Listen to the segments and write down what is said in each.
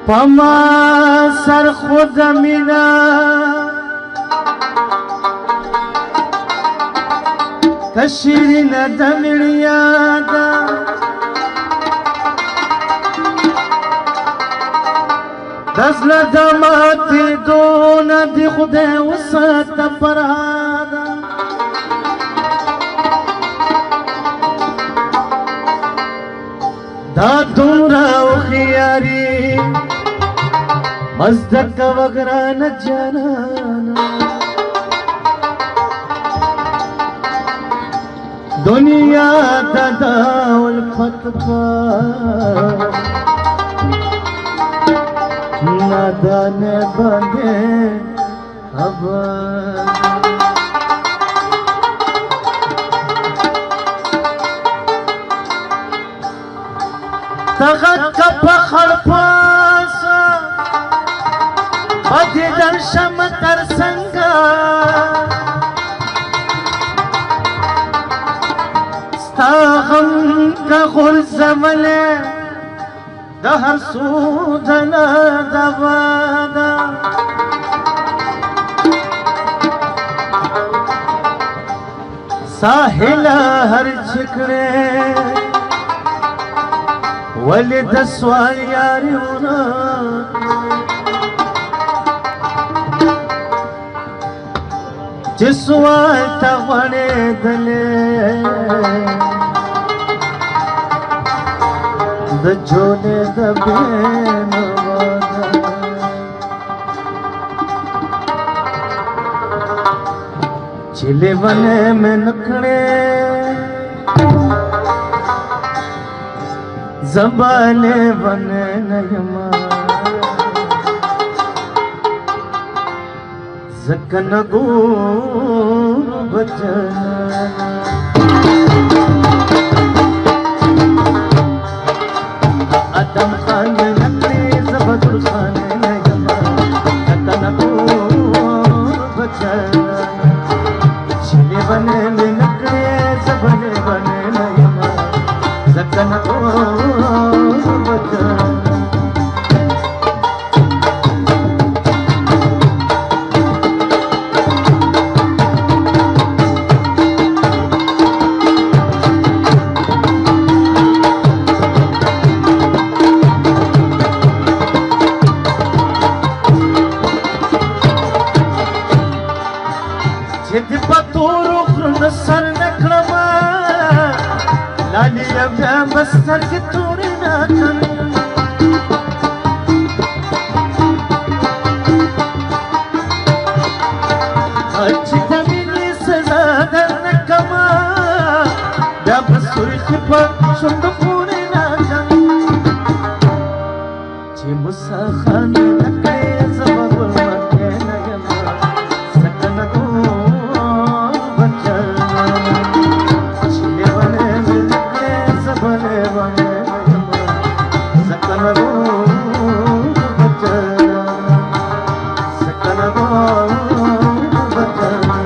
پما سر خود مینا کشیرین دمیڑیادا دزل دماتی دون دی خود وسط پرادا دا دورا و خیاری مزدک وگران جانانا دنیا دادا والفتفا نادان بندے خبر تغت کپ خلپاسا بدی در شم تر سنگا ستا غم کا غرز ملے دهر سودنا دوادا ساحل هر چکڑے ولد سوال یاریونا جسوال تغوانی دلے د جونے د بین وادا چلے ونے میں نکڑے زبانے ونے نیما زکن گور بچنا آدم خان نکڑے زبدر خان نیما زکن گور بچنا چلے ونے میں نکڑے زبانے ونے نیما زکن گور بچنا جد پتور خرن سر نکڑما لالی بیا بستر کی توری ناکن اچھی دمینی سزا در نکما بیا بسوری خپا شند پوری ناکن چی مسا خان نکڑے زباب مکے نیما سکن گور بچنا چلے ونے میں نکڑے زبانے ونے نیما سکن گور بچنا سکن گور بچنا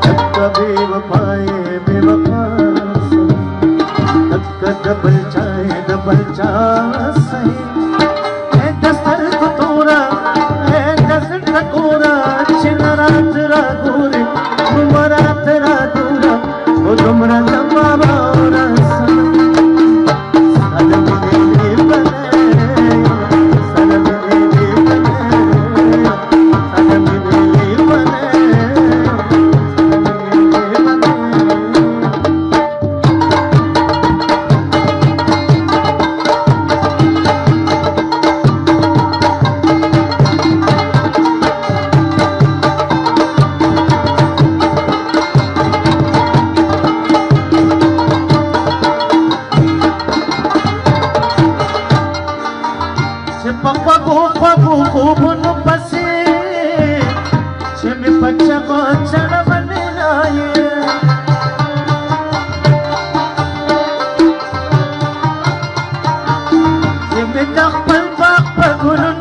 تک بے وفائے بے وفا تک دبل چاہ سہی اے دستر کتورا اے دستر ٹکورا چنرات را گورے مرات را دورا وہ دمرا لمبا بورا سلم دیلی بنے سلم دیلی بنے سلم دیلی بنے پگو خوبنو پسی چمی پچا کو چڑ بنے لائے چمی دخ پل باق پگنو